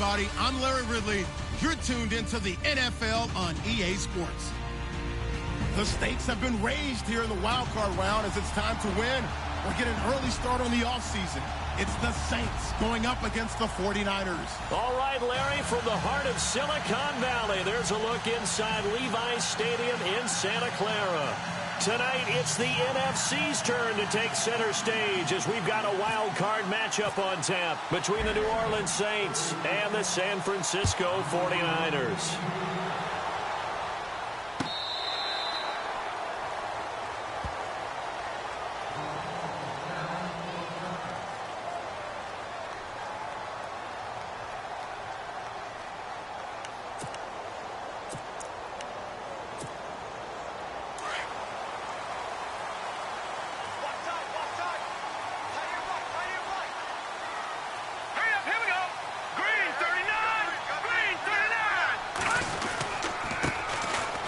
everybody. I'm Larry Ridley. You're tuned into the NFL on EA Sports. The stakes have been raised here in the wild card round as it's time to win or get an early start on the offseason. It's the Saints going up against the 49ers. All right, Larry, from the heart of Silicon Valley, there's a look inside Levi's Stadium in Santa Clara. Tonight, it's the NFC's turn to take center stage as we've got a wild card matchup on tap between the New Orleans Saints and the San Francisco 49ers.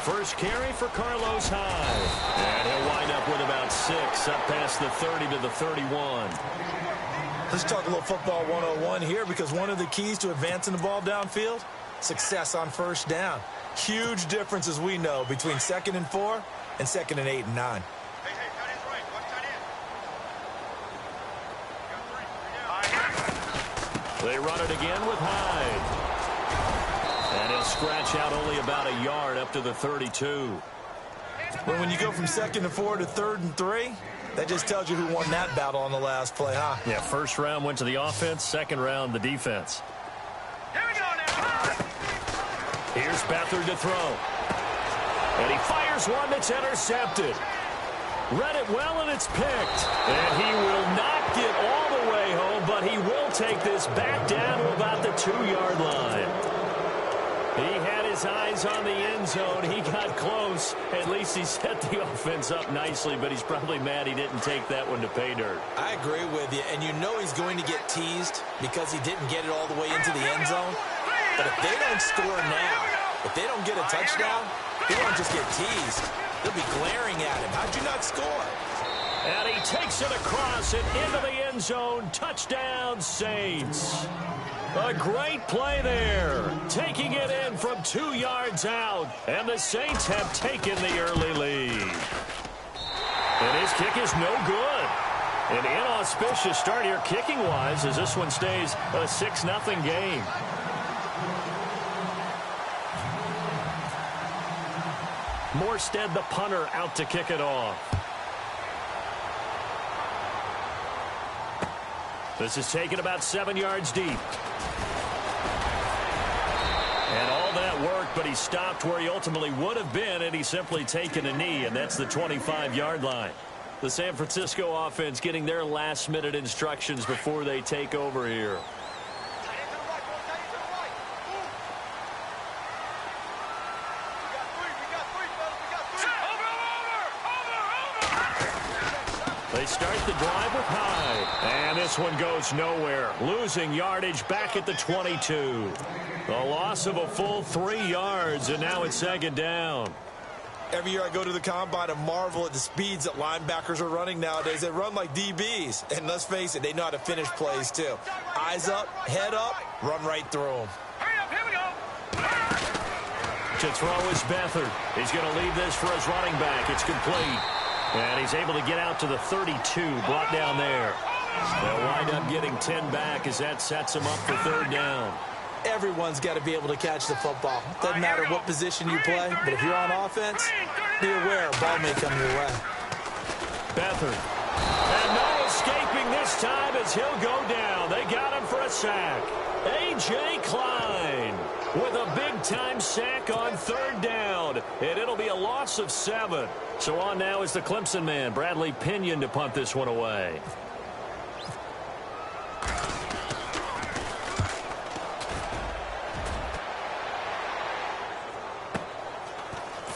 First carry for Carlos Hyde. And he'll wind up with about 6 up past the 30 to the 31. Let's talk a little football 101 here, because one of the keys to advancing the ball downfield, success on first down. Huge difference, as we know, between 2nd and 4 and 2nd and 8 and 9. They run it again with Hyde. And he'll scratch out only about a yard up to the 32. Well, when you go from 2nd and 4 to 3rd and 3, that just tells you who won that battle on the last play, huh? Yeah, first round went to the offense, second round the defense. Here we go now. Here's Beathard to throw. And he fires one that's intercepted. Read it well, and it's picked. And he will not get all the way home, but he will take this back down to about the 2-yard line. He had his eyes on the end zone. He got close. At least he set the offense up nicely, but he's probably mad he didn't take that one to pay dirt. I agree with you, and you know he's going to get teased because he didn't get it all the way into the end zone. But if they don't score now, if they don't get a touchdown, he won't just get teased. They'll be glaring at him. How'd you not score? And he takes it across and into the end zone. Touchdown, Saints. A great play there. Taking it in from 2 yards out. And the Saints have taken the early lead. And his kick is no good. An inauspicious start here kicking-wise as this one stays a 6-0 game. Morstead, the punter, out to kick it off. This is taken about 7 yards deep. And all that work, but he stopped where he ultimately would have been, and he's simply taken a knee, and that's the 25-yard line. The San Francisco offense getting their last-minute instructions before they take over here. They start the drive with Hyde. And this one goes nowhere. Losing yardage back at the 22. A loss of a full 3 yards, and now it's 2nd down. Every year I go to the combine and marvel at the speeds that linebackers are running nowadays. They run like DBs. And let's face it, they know how to finish plays too. Eyes up, head up, run right through them. Hurry up, here we go. To throw is Beathard. He's going to leave this for his running back. It's complete. And he's able to get out to the 32, brought down there. They'll wind up getting 10 back as that sets him up for 3rd down. Everyone's got to be able to catch the football. Doesn't matter what position you play, but if you're on offense, be aware a ball may come your way. Beathard. And no escaping this time as he'll go down. They got him for a sack. A.J. Klein with a big-time sack on 3rd down. And it'll be a loss of 7. So on now is the Clemson man, Bradley Pinion, to punt this one away.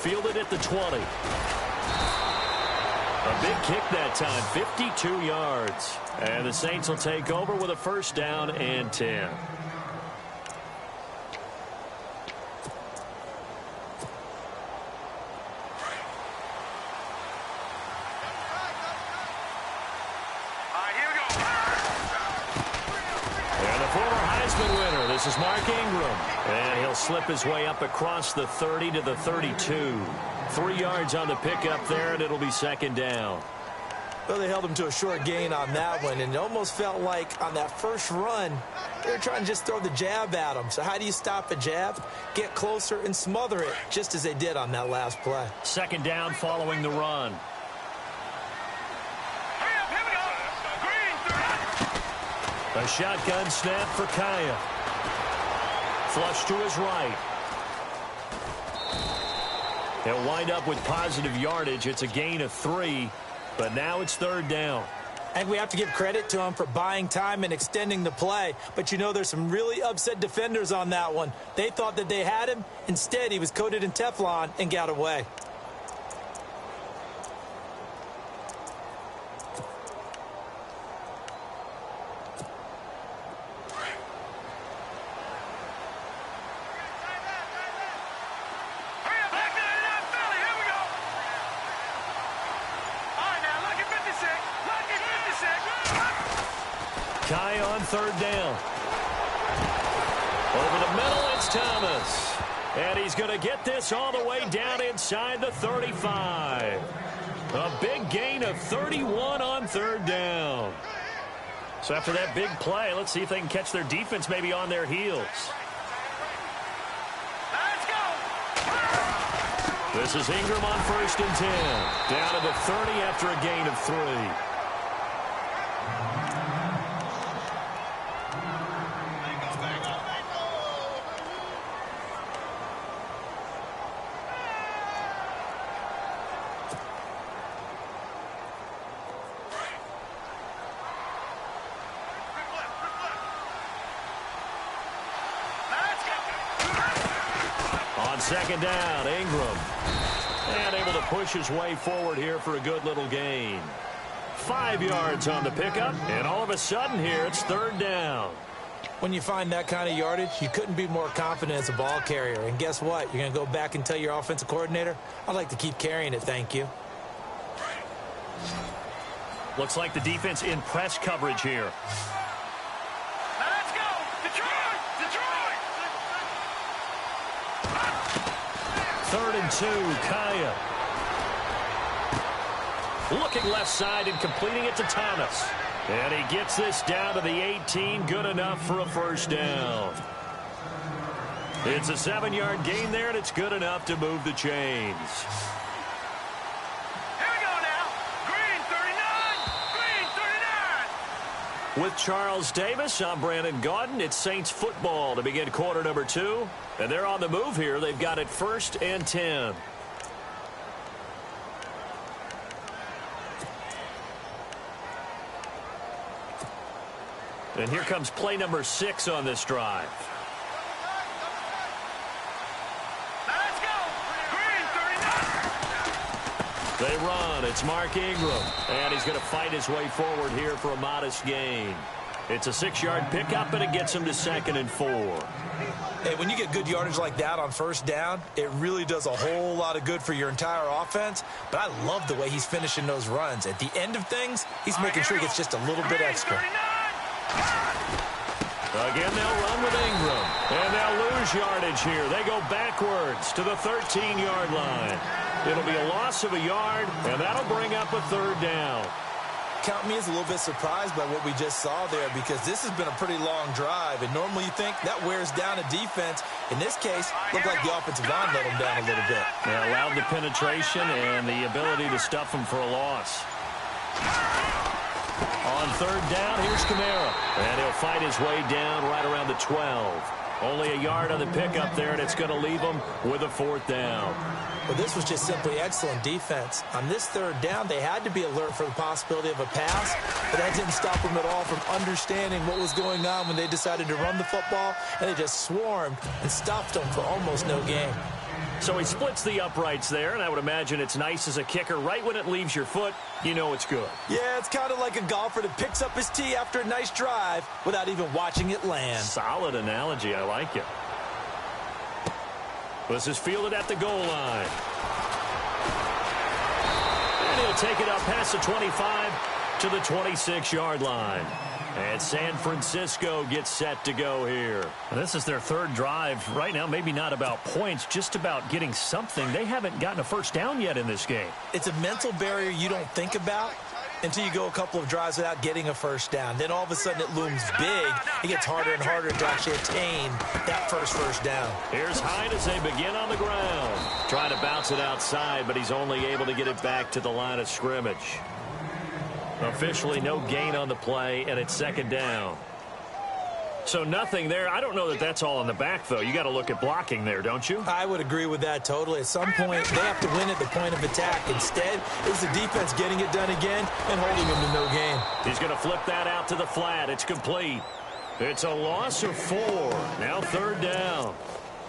Fielded at the 20. A big kick that time, 52 yards. And the Saints will take over with a 1st down and 10. Heisman winner. This is Mark Ingram. And he'll slip his way up across the 30 to the 32. 3 yards on the pickup there, and it'll be second down. Well, they held him to a short gain on that one, and it almost felt like on that first run, they were trying to just throw the jab at him. So how do you stop a jab? Get closer and smother it, just as they did on that last play. Second down following the run. A shotgun snap for Kaya. Flush to his right. He'll wind up with positive yardage. It's a gain of 3, but now it's third down. And we have to give credit to him for buying time and extending the play. But you know, there's some really upset defenders on that one. They thought that they had him. Instead, he was coated in Teflon and got away. Kai on third down. Over the middle, it's Thomas. And he's going to get this all the way down inside the 35. A big gain of 31 on third down. So after that big play, let's see if they can catch their defense maybe on their heels. Let's go. This is Ingram on first and 10. Down to the 30 after a gain of 3. Second down, Ingram. And able to push his way forward here for a good little gain. 5 yards on the pickup, and all of a sudden here, it's third down. When you find that kind of yardage, you couldn't be more confident as a ball carrier. And guess what? You're going to go back and tell your offensive coordinator, I'd like to keep carrying it, thank you. Looks like the defense in press coverage here. Let's go. Detroit. Detroit. Third and 2, Kaya. Looking left side and completing it to Thomas. And he gets this down to the 18, good enough for a first down. It's a 7-yard gain there, and it's good enough to move the chains. Here we go now. Green 39. Green 39. With Charles Davis, I'm Brandon Gaudin. It's Saints football to begin quarter number 2. And they're on the move here. They've got it first and 10. And here comes play number 6 on this drive. Let's go. Green 39. They run. It's Mark Ingram. And he's going to fight his way forward here for a modest gain. It's a 6-yard pickup, and it gets him to 2nd and 4. Hey, when you get good yardage like that on first down, it really does a whole lot of good for your entire offense. But I love the way he's finishing those runs. At the end of things, he's making sure he gets just a little bit extra. Again, they'll run with Ingram. And they'll lose yardage here. They go backwards to the 13-yard line. It'll be a loss of a yard, and that'll bring up a third down. Count me as a little bit surprised by what we just saw there, because this has been a pretty long drive, and normally you think that wears down a defense. In this case, looked like the offensive line let them down a little bit. They allowed the penetration and the ability to stuff them for a loss. On third down, here's Kamara. And he'll fight his way down right around the 12. Only a yard on the pickup there, and it's going to leave him with a 4th down. Well, this was just simply excellent defense. On this third down, they had to be alert for the possibility of a pass, but that didn't stop them at all from understanding what was going on when they decided to run the football, and they just swarmed and stopped them for almost no gain. So he splits the uprights there, and I would imagine it's nice as a kicker. Right when it leaves your foot, you know it's good. Yeah, it's kind of like a golfer that picks up his tee after a nice drive without even watching it land. Solid analogy. I like it. This is fielded at the goal line. And he'll take it up past the 25 to the 26-yard line. And San Francisco gets set to go here. And this is their third drive. Right now, maybe not about points, just about getting something. They haven't gotten a first down yet in this game. It's a mental barrier you don't think about until you go a couple of drives without getting a first down. Then all of a sudden it looms big. It gets harder and harder to actually attain that first down. Here's Hyde as they begin on the ground. Trying to bounce it outside, but he's only able to get it back to the line of scrimmage. Officially no gain on the play, and it's second down. So nothing there. I don't know that that's all in the back, though. You got to look at blocking there, don't you? I would agree with that totally. At some point, they have to win at the point of attack. Instead, it's the defense getting it done again and holding them to no gain. He's going to flip that out to the flat. It's complete. It's a loss of 4. Now third down.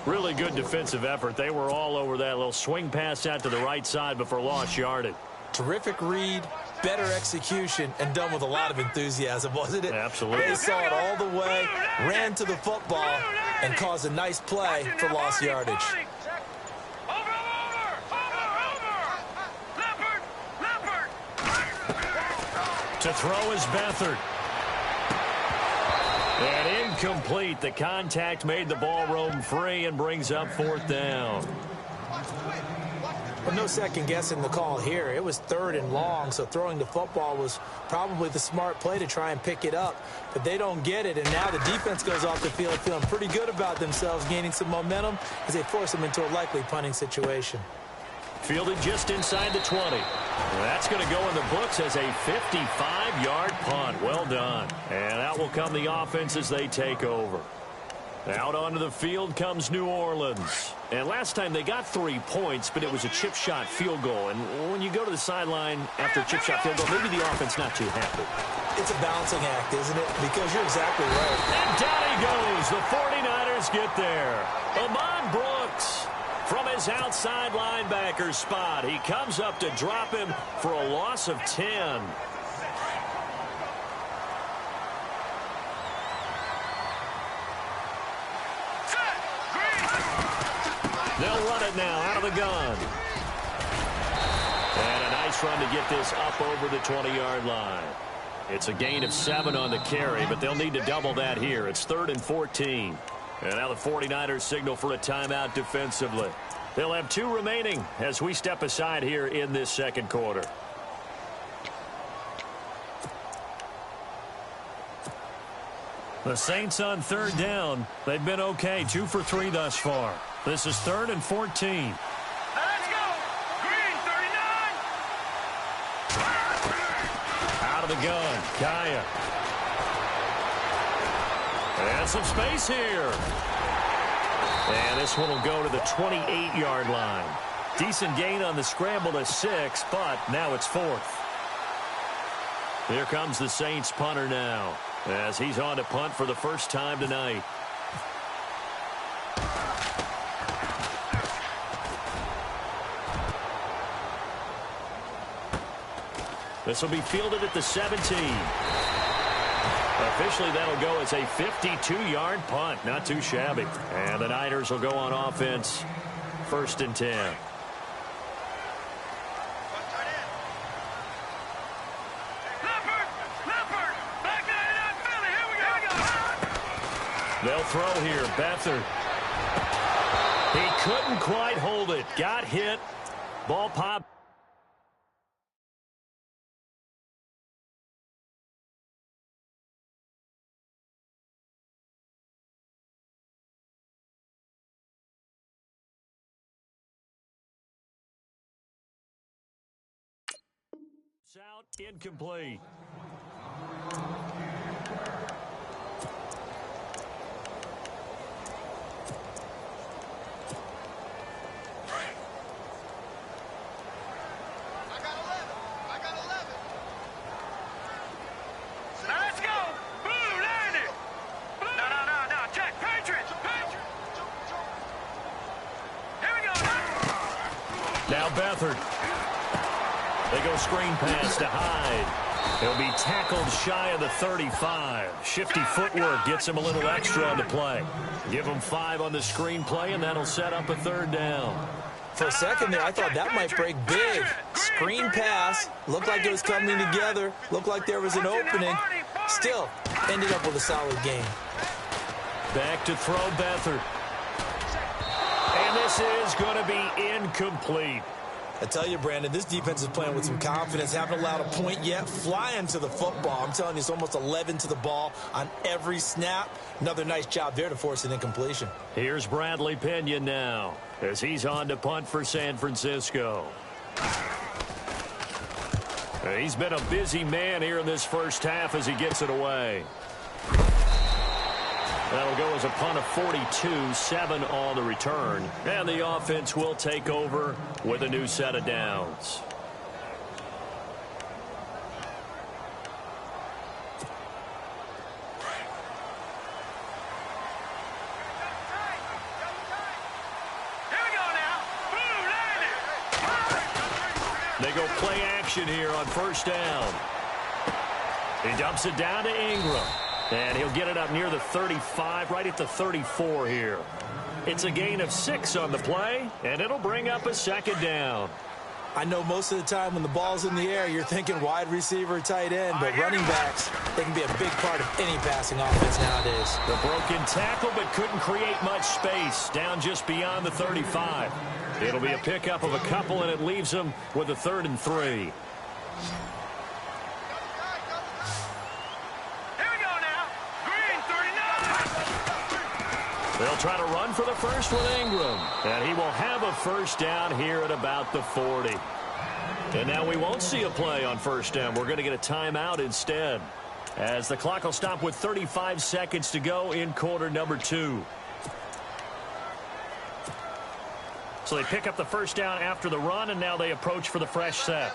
Really good defensive effort. They were all over that little swing pass out to the right side before lost yardage. Terrific read, better execution, and done with a lot of enthusiasm, wasn't it? Absolutely. They saw it all the way, ran to the football, and caused a nice play for lost yardage. To throw is Beathard. And incomplete. The contact made the ball roam free and brings up fourth down. Well, no second guessing the call here. It was third and long, so throwing the football was probably the smart play to try and pick it up. But they don't get it, and now the defense goes off the field feeling pretty good about themselves, gaining some momentum as they force them into a likely punting situation. Fielded just inside the 20. That's going to go in the books as a 55-yard punt. Well done. And out will come the offense as they take over. Out onto the field comes New Orleans. And last time they got 3 points, but it was a chip shot field goal. And when you go to the sideline after a chip shot field goal, maybe the offense not too happy. It's a balancing act, isn't it? Because you're exactly right. And down he goes. The 49ers get there. Amon Brooks from his outside linebacker spot. He comes up to drop him for a loss of 10. They'll run it now out of the gun. And a nice run to get this up over the 20-yard line. It's a gain of 7 on the carry, but they'll need to double that here. It's 3rd and 14. And now the 49ers signal for a timeout defensively. They'll have 2 remaining as we step aside here in this second quarter. The Saints on third down. They've been okay, 2 for 3 thus far. This is 3rd and 14. Let's go! Green 39! Out of the gun, Kaya. And some space here. And this one will go to the 28-yard line. Decent gain on the scramble to 6, but now it's 4th. Here comes the Saints punter now, as he's on to punt for the first time tonight. This will be fielded at the 17. Officially, that'll go as a 52-yard punt. Not too shabby. And the Niners will go on offense. 1st and 10. They'll throw here. Beathard. He couldn't quite hold it. Got hit. Ball pop. Out, incomplete. Let's go! Blue, land it! Blue. No, check, Patriots! Here we go! Now Beathard. They go screen pass to Hyde. He'll be tackled shy of the 35. Shifty footwork gets him a little extra on the play. Give him 5 on the screen play, and that'll set up a 3rd down. For a second there, I thought that might break big. Screen pass. Looked like it was coming together. Looked like there was an opening. Still, ended up with a solid game. Back to throw Beathard. And this is going to be incomplete. I tell you, Brandon, this defense is playing with some confidence. Haven't allowed a point yet. Flying to the football. I'm telling you, it's almost 11 to the ball on every snap. Another nice job there to force an incompletion. Here's Bradley Pena now as he's on to punt for San Francisco. He's been a busy man here in this first half as he gets it away. That'll go as a punt of 42, 7 on the return. And the offense will take over with a new set of downs. They go play action here on first down. He dumps it down to Ingram. And he'll get it up near the 35, right at the 34 here. It's a gain of 6 on the play, and it'll bring up a second down. I know most of the time when the ball's in the air, you're thinking wide receiver, tight end, but running backs, they can be a big part of any passing offense nowadays. The broken tackle, but couldn't create much space, down just beyond the 35. It'll be a pickup of a couple, and it leaves them with a 3rd and 3. They'll try to run for the first with Ingram. And he will have a first down here at about the 40. And now we won't see a play on first down. We're going to get a timeout instead, as the clock will stop with 35 seconds to go in quarter number 2. So they pick up the first down after the run, and now they approach for the fresh set.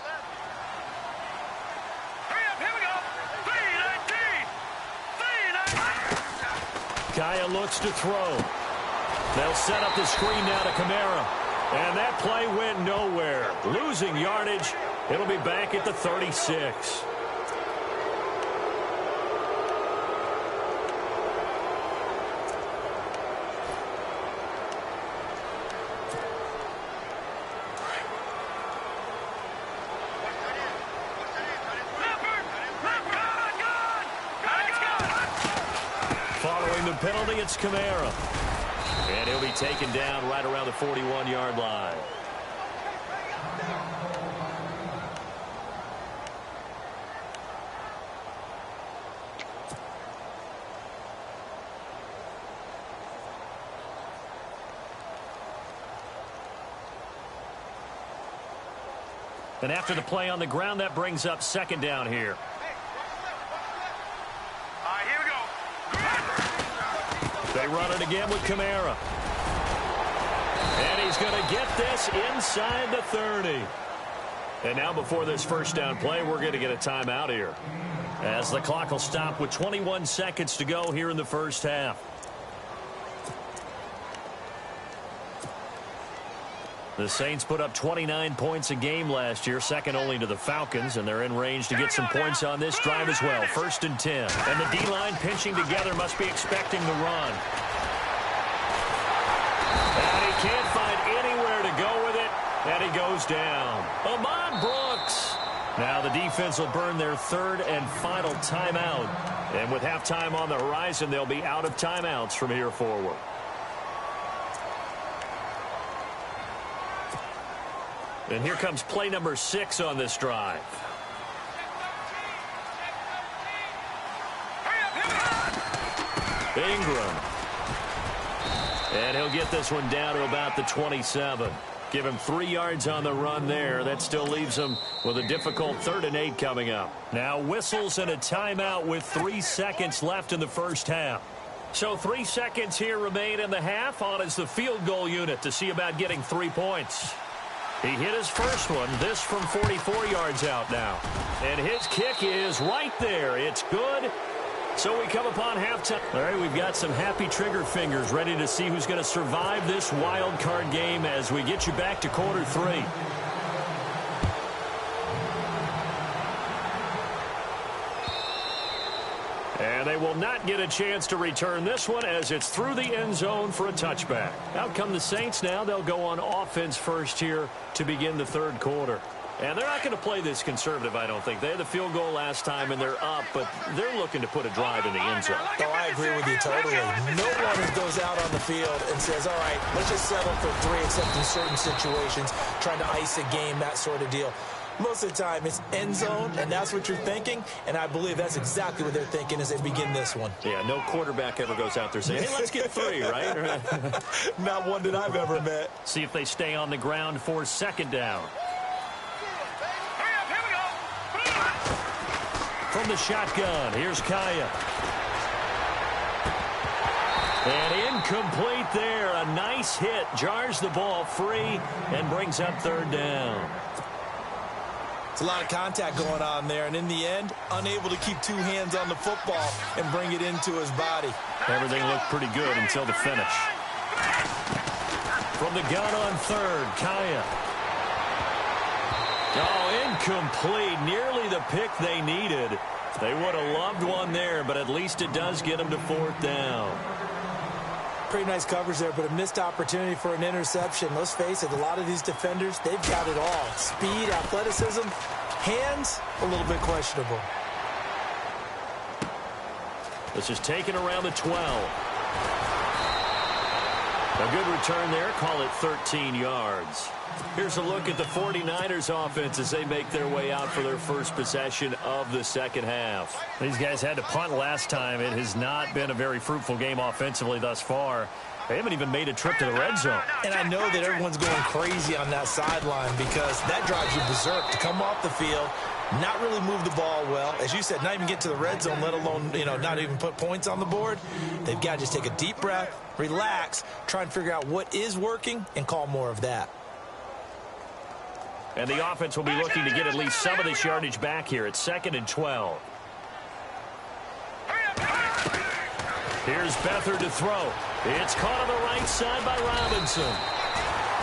Kaya looks to throw. They'll set up the screen now to Kamara. And that play went nowhere. Losing yardage. It'll be back at the 36. Penalty, it's Kamara. And he'll be taken down right around the 41-yard line. And after the play on the ground, that brings up second down here. They run it again with Kamara. And he's going to get this inside the 30. And now before this first down play, we're going to get a timeout here, as the clock will stop with 21 seconds to go here in the first half. The Saints put up 29 points a game last year, second only to the Falcons, and they're in range to get some points on this drive as well. 1st and 10. And the D-line pinching together, must be expecting the run. And he can't find anywhere to go with it, and he goes down. Ahmad Brooks. Now the defense will burn their 3rd and final timeout. And with halftime on the horizon, they'll be out of timeouts from here forward. And here comes play number 6 on this drive. Ingram. And he'll get this one down to about the 27. Give him 3 yards on the run there. That still leaves him with a difficult 3rd and 8 coming up. Now whistles and a timeout with 3 seconds left in the first half. So 3 seconds here remain in the half. On is the field goal unit to see about getting 3 points. He hit his first one, this from 44 yards out now. And his kick is right there. It's good. So we come upon halftime. All right, we've got some happy trigger fingers ready to see who's going to survive this wild card game as we get you back to quarter 3. And they will not get a chance to return this one as it's through the end zone for a touchback. Out come the Saints now. They'll go on offense first here to begin the 3rd quarter. And they're not going to play this conservative, I don't think. They had the field goal last time, and they're up, but they're looking to put a drive in the end zone. Oh, I agree with you totally. No one goes out on the field and says, all right, let's just settle for 3, except in certain situations, trying to ice a game, that sort of deal. Most of the time, it's end zone, and that's what you're thinking, and I believe that's exactly what they're thinking as they begin this one. Yeah, no quarterback ever goes out there saying, hey, let's get 3, right? Not one that I've ever met. See if they stay on the ground for second down. From the shotgun, here's Kaya. And incomplete there. A nice hit. Jars the ball free and brings up third down. It's a lot of contact going on there, and in the end, unable to keep 2 hands on the football and bring it into his body. Everything looked pretty good until the finish. From the gun on third, Kaya. Oh, incomplete. Nearly the pick they needed. They would have loved one there, but at least it does get them to fourth down. Pretty nice coverage there, but a missed opportunity for an interception. Let's face it, a lot of these defenders, they've got it all. Speed, athleticism, hands, a little bit questionable. This is taken around the 12. A good return there. Call it 13 yards. Here's a look at the 49ers offense as they make their way out for their first possession of the second half. These guys had to punt last time. It has not been a very fruitful game offensively thus far. They haven't even made a trip to the red zone. And I know that everyone's going crazy on that sideline because that drives you berserk to come off the field, not really move the ball well. As you said, not even get to the red zone, let alone, not even put points on the board. They've got to just take a deep breath, relax, try and figure out what is working, and call more of that. And the offense will be looking to get at least some of this yardage back here. It's 2nd and 12. Here's Beathard to throw. It's caught on the right side by Robinson.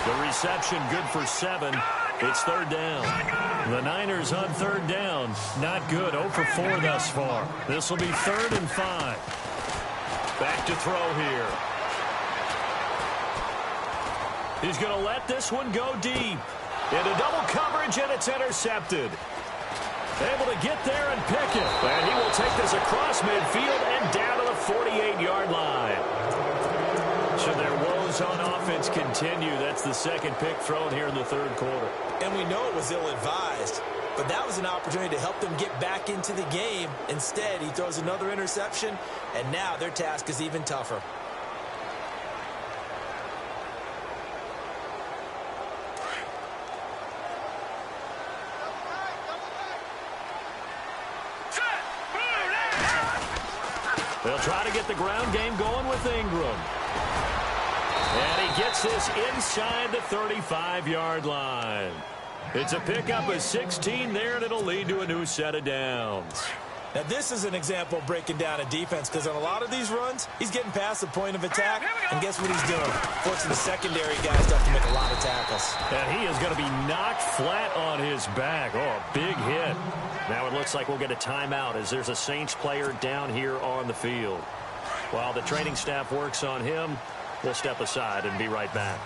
The reception good for 7. It's third down. The Niners on third down. Not good. 0 for 4 thus far. This will be 3rd and 5. Back to throw here. He's going to let this one go deep. Into double coverage, and it's intercepted. Able to get there and pick it. And he will take this across midfield and down to the 48-yard line. Should their woes on offense continue, that's the second pick thrown here in the third quarter. And we know it was ill-advised, but that was an opportunity to help them get back into the game. Instead, he throws another interception, and now their task is even tougher. They'll try to get the ground game going with Ingram. And he gets this inside the 35-yard line. It's a pickup of 16 there, and it'll lead to a new set of downs. Now, this is an example of breaking down a defense because on a lot of these runs, he's getting past the point of attack, and guess what he's doing? Forcing the secondary guys to have to make a lot of tackles. And he is going to be knocked flat on his back. Oh, a big hit. Now it looks like we'll get a timeout as there's a Saints player down here on the field. While the training staff works on him, we'll step aside and be right back.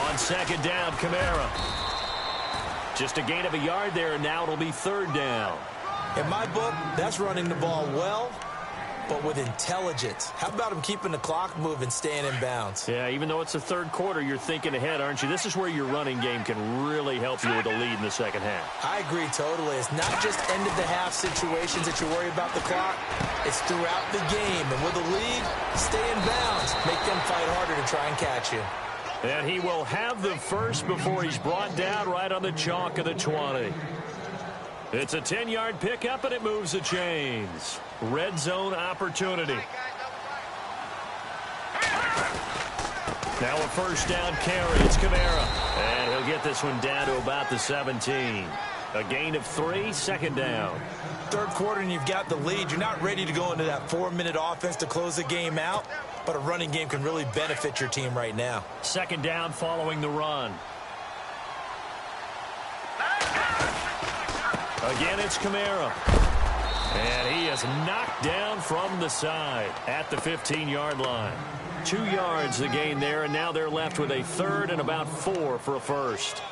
On second down, Kamara. Just a gain of a yard there, and now it'll be third down. In my book, that's running the ball well, but with intelligence. How about him keeping the clock moving, staying in bounds? Yeah, even though it's the third quarter, you're thinking ahead, aren't you? This is where your running game can really help you with a lead in the second half. I agree totally. It's not just end-of-the-half situations that you worry about the clock. It's throughout the game. And with a lead, stay in bounds. Make them fight harder to try and catch you. And he will have the first before he's brought down right on the chalk of the 20. It's a 10-yard pickup, and it moves the chains. Red zone opportunity. Now a first down carry. It's Kamara. And he'll get this one down to about the 17. A gain of 3, second down. Third quarter, and you've got the lead. You're not ready to go into that 4-minute offense to close the game out, but a running game can really benefit your team right now. Second down following the run. Again, it's Kamara. And he is knocked down from the side at the 15-yard line. 2 yards the gain there, and now they're left with a third and about 4 for a first.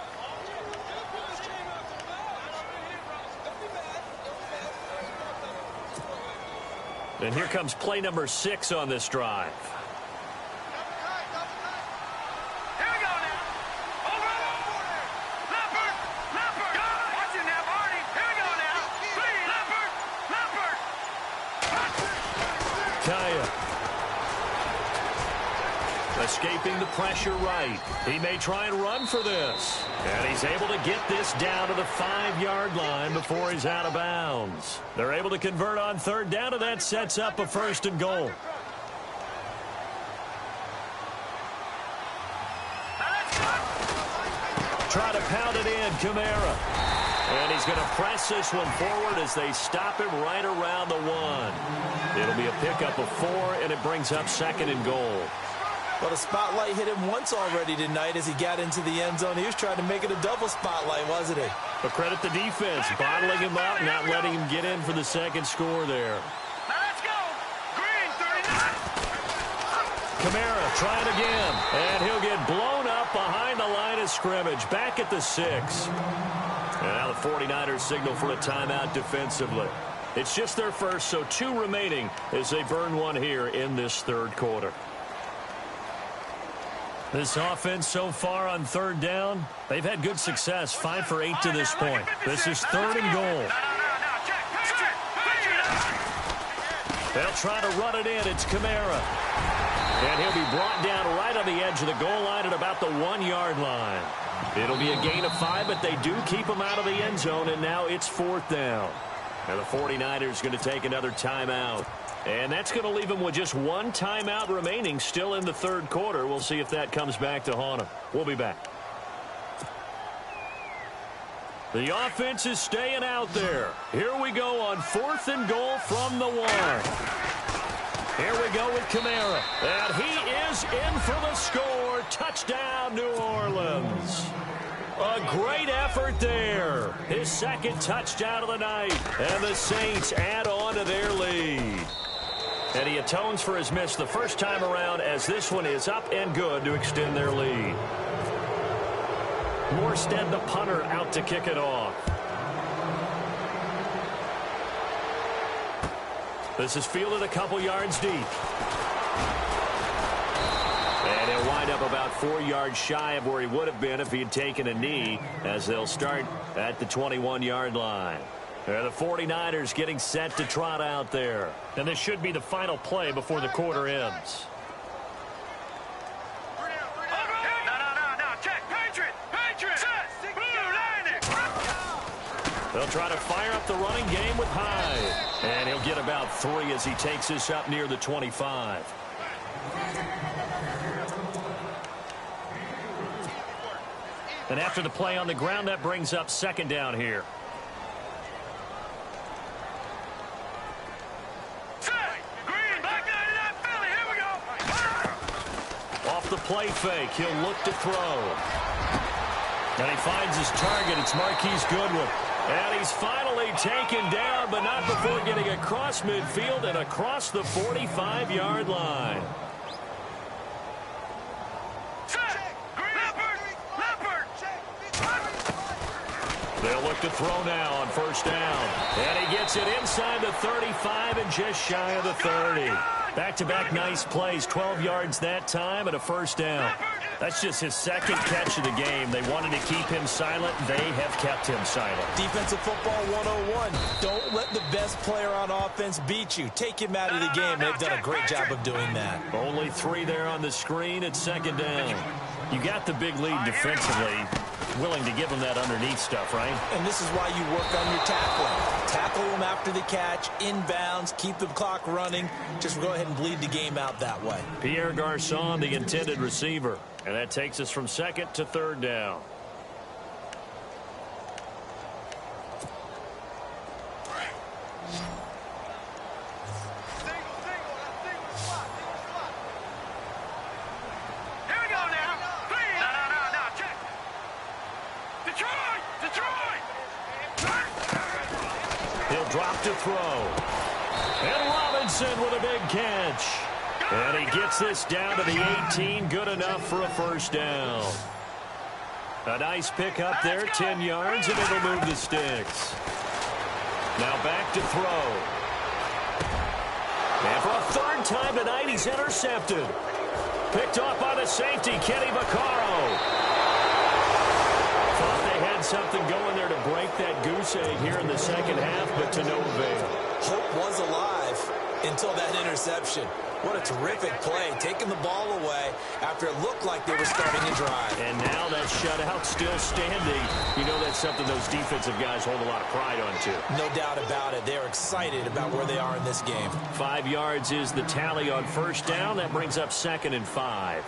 And here comes play number 6 on this drive. Here we go now. Over. Leopard. Watch it now, Barney. Here we go now. Leopard. Kaya. Escaping the pressure right. He may try and run for this. And he's able to get this down to the 5-yard line before he's out of bounds. They're able to convert on third down, and that sets up a first and goal. Try to pound it in, Kamara. And he's going to press this one forward as they stop him right around the 1. It'll be a pickup of 4, and it brings up second and goal. Well, the spotlight hit him once already tonight as he got into the end zone. He was trying to make it a double spotlight, wasn't he? But credit the defense, bottling him up, not letting him get in for the second score there. Now let's go. Green 39. Kamara trying again, and he'll get blown up behind the line of scrimmage, back at the 6. And now the 49ers signal for a timeout defensively. It's just their first, so 2 remaining as they burn one here in this third quarter. This offense so far on third down, they've had good success, 5 for 8 to this point. This is third and goal. They'll try to run it in. It's Kamara. And he'll be brought down right on the edge of the goal line at about the 1-yard line. It'll be a gain of 5, but they do keep him out of the end zone, and now it's 4th down. And the 49ers going to take another timeout. And that's going to leave him with just 1 timeout remaining still in the third quarter. We'll see if that comes back to haunt him. We'll be back. The offense is staying out there. Here we go on 4th and goal from the 1. Here we go with Kamara. And he is in for the score. Touchdown, New Orleans. A great effort there. His second touchdown of the night. And the Saints add on to their lead. And he atones for his miss the first time around as this one is up and good to extend their lead. Morstead, the punter, out to kick it off. This is fielded a couple yards deep. And he'll wind up about 4 yards shy of where he would have been if he had taken a knee, as they'll start at the 21-yard line. The 49ers getting set to trot out there. And this should be the final play before the quarter ends. No. Check. Patriot. Set. Blue line it. They'll try to fire up the running game with Hyde. And he'll get about 3 as he takes this up near the 25. And after the play on the ground, that brings up second down here. The play fake. He'll look to throw. And he finds his target. It's Marquise Goodwin. And he's finally taken down, but not before getting across midfield and across the 45-yard line. They'll look to throw now on first down. And he gets it inside the 35 and just shy of the 30. Back-to-back nice plays, 12 yards that time and a first down. That's just his second catch of the game. They wanted to keep him silent. They have kept him silent. Defensive football 101. Don't let the best player on offense beat you. Take him out of the game. They've done a great job of doing that. Only 3 there on the screen at second down. You got the big lead defensively. Willing to give him that underneath stuff, right? And this is why you work on your tackling. Tackle him after the catch, inbounds, keep the clock running. Just go ahead and bleed the game out that way. Pierre Garçon, the intended receiver. And that takes us from second to third down. to throw. And Robinson with a big catch. And he gets this down to the 18. Good enough for a first down. A nice pick up there, 10 yards, and it'll move the sticks. Now back to throw. And for a third time tonight, he's intercepted. Picked off by the safety, Kenny Vaccaro. Thought they had something going there to break that goose egg here in the second half, but to no avail. Hope was alive until that interception. What a terrific play, taking the ball away after it looked like they were starting to drive. And now that shutout still standing. You know that's something those defensive guys hold a lot of pride on, too. No doubt about it. They're excited about where they are in this game. 5 yards is the tally on first down. That brings up 2nd and 5.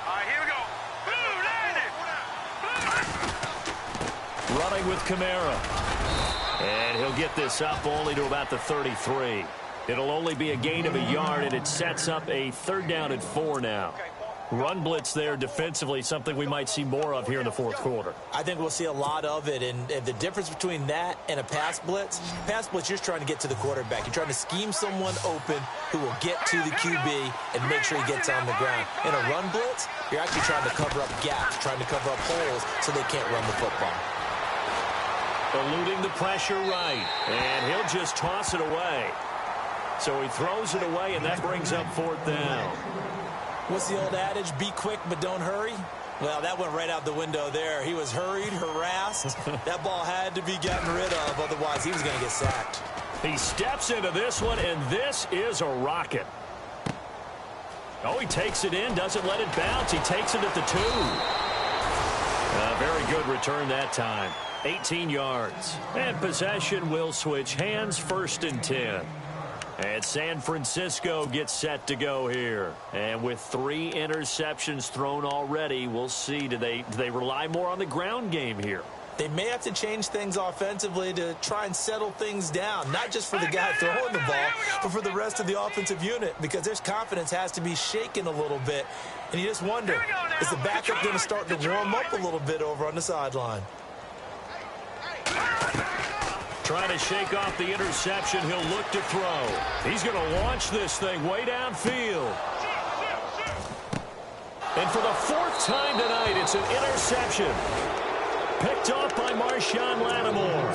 All right, here we go. Blue, landed. Running with Kamara. And he'll get this up only to about the 33. It'll only be a gain of a yard, and it sets up a 3rd down and 4 now. Run blitz there defensively, something we might see more of here in the fourth quarter. I think we'll see a lot of it, and the difference between that and a pass blitz, you're just trying to get to the quarterback. You're trying to scheme someone open who will get to the QB and make sure he gets on the ground. In a run blitz, you're actually trying to cover up gaps, trying to cover up holes so they can't run the football. Eluding the pressure right, and he'll just toss it away. So he throws it away, and that brings up 4th down. What's the old adage? Be quick, but don't hurry. Well, that went right out the window there. He was hurried, harassed. That ball had to be gotten rid of, otherwise he was going to get sacked. He steps into this one, and this is a rocket. Oh, he takes it in, doesn't let it bounce. He takes it at the 2. Very good return that time. 18 yards. And possession will switch hands, 1st and 10. And San Francisco gets set to go here. And with 3 interceptions thrown already, we'll see. Do they rely more on the ground game here? They may have to change things offensively to try and settle things down, not just for the guy throwing the ball, but for the rest of the offensive unit, because their confidence has to be shaken a little bit. And you just wonder, is the backup going to start to warm up a little bit over on the sideline? Trying to shake off the interception. He'll look to throw. He's going to launch this thing way downfield. And for the 4th time tonight, it's an interception. Picked off by Marshawn Lattimore.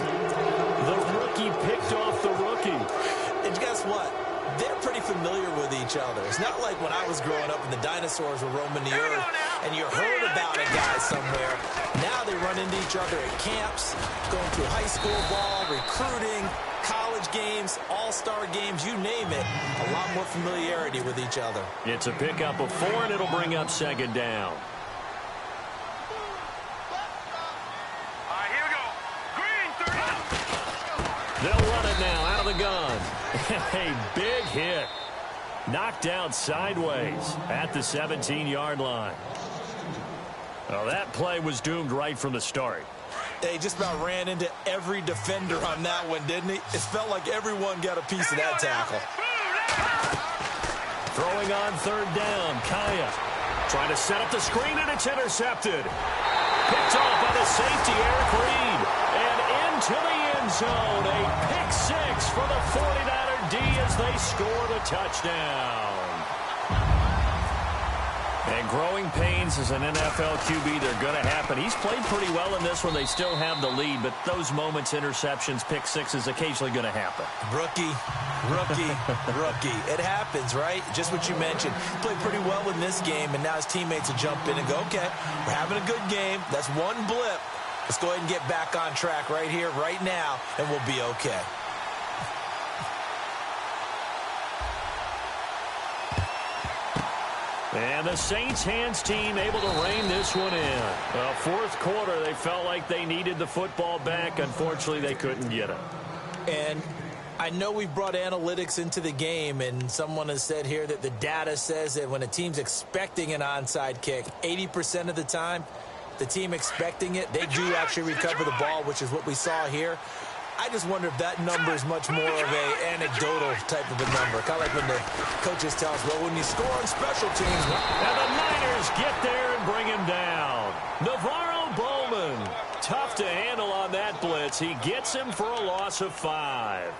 The rookie picked off the rookie. And guess what? They're pretty familiar with each other. It's not like when I was growing up and the dinosaurs were roaming the earth and you heard about a guy somewhere. Now they run into each other at camps, going through high school ball, recruiting, college games, all-star games, you name it. A lot more familiarity with each other. It's a pickup of 4, and it'll bring up 2nd down. All right, here we go. Green, 30. They'll run it now out of the gun. A big hit. Knocked out sideways at the 17-yard line. Well, that play was doomed right from the start. They just about ran into every defender on that one, didn't he? It felt like everyone got a piece of that tackle. Throwing on 3rd down, Kaya. Trying to set up the screen, and it's intercepted. Picked off by the safety, Eric Reed. And into the end zone. A pick 6 for the 49er D as they score the touchdown. And growing pains as an NFL QB, they're going to happen. He's played pretty well in this one. They still have the lead, but those moments, interceptions, pick 6 is occasionally going to happen. Rookie. It happens, right? Just what you mentioned. Played pretty well in this game, and now his teammates will jump in and go, okay, we're having a good game. That's one blip. Let's go ahead and get back on track right here, right now, and we'll be okay. And the Saints hands team able to rein this one in. Well, 4th quarter, they felt like they needed the football back. Unfortunately, they couldn't get it. And I know we've brought analytics into the game, and someone has said here that the data says that when a team's expecting an onside kick, 80% of the time, the team expecting it, they do actually recover the ball, which is what we saw here. I just wonder if that number is much more of an anecdotal type of a number. Kind of like when the coaches tell us, well, when you score on special teams. And the Niners get there and bring him down. Navarro Bowman. Tough to handle on that blitz. minutes. He gets him for a loss of 5.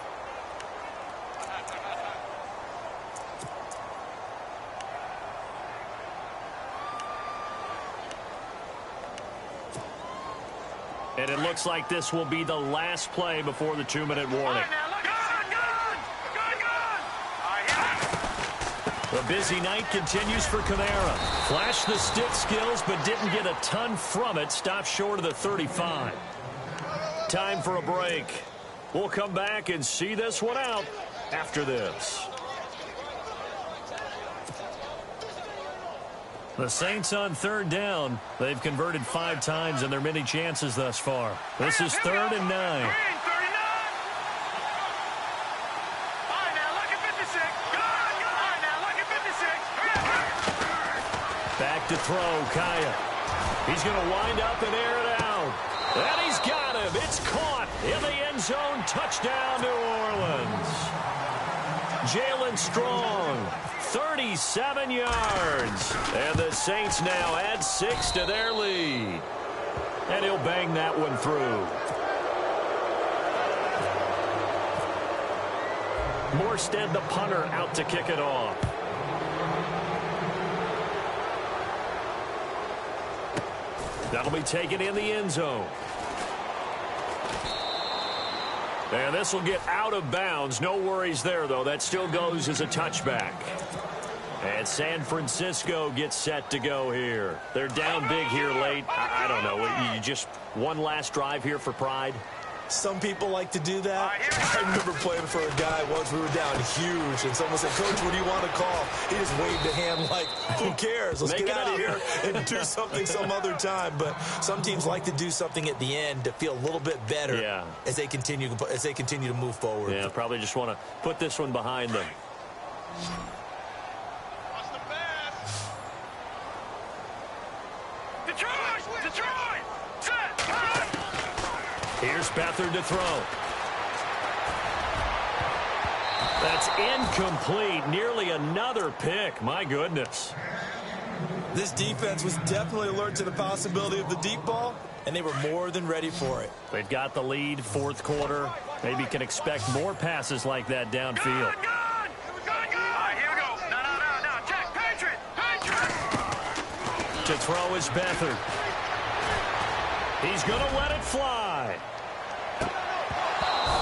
And it looks like this will be the last play before the 2-minute warning. The busy night continues for Kamara. Flashed the stick skills, but didn't get a ton from it. Stopped short of the 35. Time for a break. We'll come back and see this one out after this. The Saints on 3rd down. They've converted 5 times in their many chances thus far. This is 3rd and 9. Back to throw, Kaya. He's going to wind up and air it out. And he's got him. It's caught in the end zone. Touchdown, New Orleans. Jalen Strong, 37 yards. And the Saints now add 6 to their lead. And he'll bang that one through. Morstead, the punter, out to kick it off. That'll be taken in the end zone. And this will get out of bounds. No worries there, though. That still goes as a touchback. And San Francisco gets set to go here. They're down big here late. I don't know. You just one last drive here for pride? Some people like to do that. I remember playing for a guy once. We were down huge, and someone said, "Coach, what do you want to call?" He just waved a hand like, "Who cares? Let's get out of here and do something some other time." But some teams like to do something at the end to feel a little bit better as they continue to move forward. Yeah, probably just want to put this one behind them. Detroit! Set! Here's Beathard to throw. That's incomplete. Nearly another pick. My goodness. This defense was definitely alert to the possibility of the deep ball, and they were more than ready for it. They've got the lead, 4th quarter. Maybe can expect more passes like that downfield. Here we go. No. Check. Patriot. To throw is Beathard. He's going to let it fly.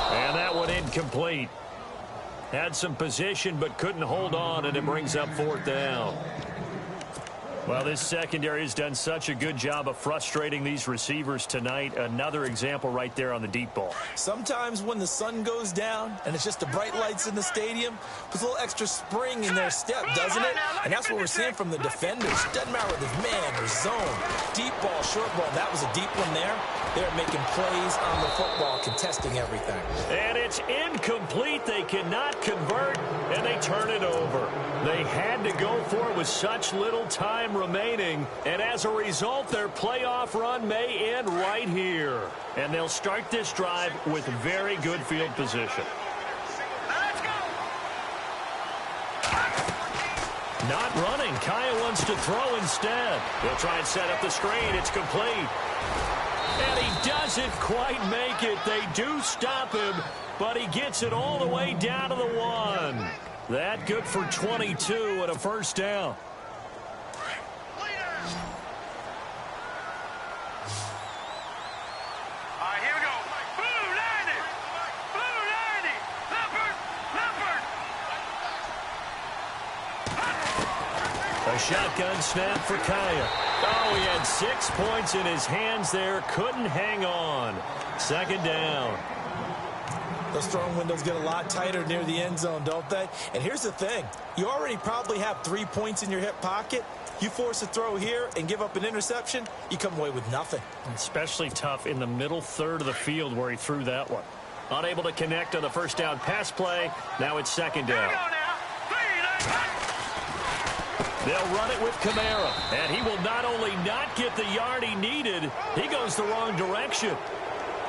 And that one incomplete. Had some position but couldn't hold on, and it brings up 4th down. Well, this secondary has done such a good job of frustrating these receivers tonight. Another example right there on the deep ball. Sometimes when the sun goes down and it's just the bright lights in the stadium, puts a little extra spring in their step, doesn't it? And that's what we're seeing from the defenders. Doesn't matter whether it's man or zone. Deep ball, short ball. That was a deep one there. They're making plays on the football, contesting everything. And it's incomplete. They cannot convert, and they turn it over. They had to go for it with such little time remaining, and as a result, their playoff run may end right here. And they'll start this drive with very good field position. Let's go. Not running. Kaya wants to throw instead. He'll try and set up the screen. It's complete. And he doesn't quite make it. They do stop him, but he gets it all the way down to the 1. That good for 22 and a 1st down. Here we go. Blue 90. Leopard. A shotgun snap for Kaya. Oh, he had 6 points in his hands there. Couldn't hang on. 2nd down. Those throwing windows get a lot tighter near the end zone, don't they? And here's the thing. You already probably have 3 points in your hip pocket. You force a throw here and give up an interception, you come away with nothing. Especially tough in the middle third of the field where he threw that one. Unable to connect on the 1st down pass play. Now it's 2nd down. They'll run it with Kamara, and he will not only not get the yard he needed, he goes the wrong direction.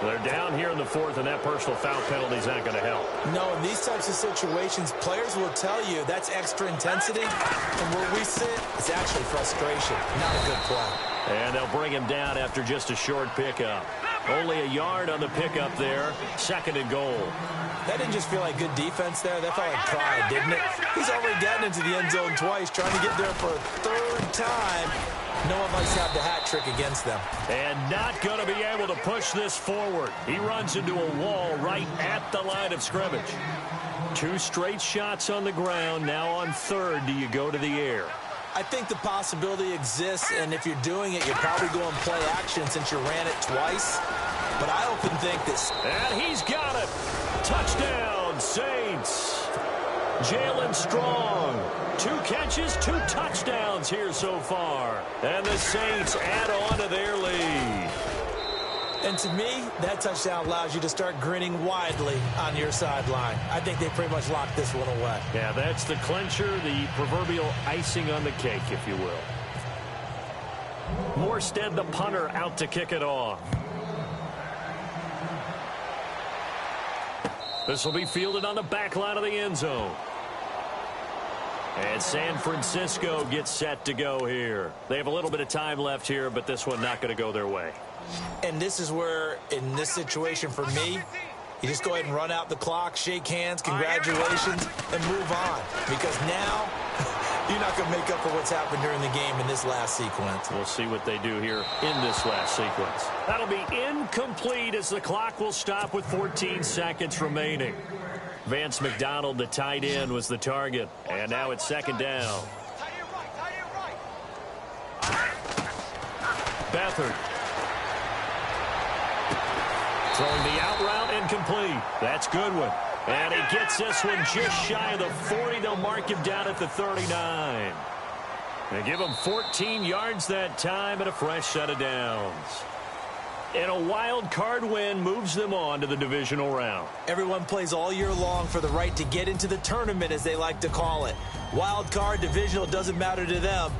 They're down here in the 4th, and that personal foul penalty is not going to help. No, in these types of situations, players will tell you that's extra intensity, and where we sit, it's actually frustration, not a good play. And they'll bring him down after just a short pickup. Only a yard on the pickup there. 2nd and goal. That didn't just feel like good defense there. That felt like pride, didn't it? He's already gotten into the end zone twice, trying to get there for a 3rd time. No one likes to have the hat trick against them. And not going to be able to push this forward. He runs into a wall right at the line of scrimmage. 2 straight shots on the ground. Now on 3rd, do you go to the air? I think the possibility exists, and if you're doing it, you're probably going play action since you ran it twice. But I often think this. And he's got it. Touchdown, Saints. Jalen Strong. 2 catches, 2 touchdowns here so far. And the Saints add on to their lead. And to me, that touchdown allows you to start grinning widely on your sideline. I think they pretty much locked this one away. Yeah, that's the clincher, the proverbial icing on the cake, if you will. Morstead, the punter, out to kick it off. This will be fielded on the back line of the end zone. And San Francisco gets set to go here. They have a little bit of time left here, but this one not going to go their way. And this is where, in this situation for me, you just go ahead and run out the clock, shake hands, congratulations, and move on. Because now, you're not going to make up for what's happened during the game in this last sequence. We'll see what they do here in this last sequence. That'll be incomplete as the clock will stop with 14 seconds remaining. Vance McDonald, the tight end, was the target. And now it's 2nd down. Beathard. Throwing the out route incomplete. That's Goodwin. And he gets this one just shy of the 40. They'll mark him down at the 39. They give him 14 yards that time and a fresh set of downs. And a wild card win moves them on to the divisional round. Everyone plays all year long for the right to get into the tournament, as they like to call it. Wild card, divisional, doesn't matter to them.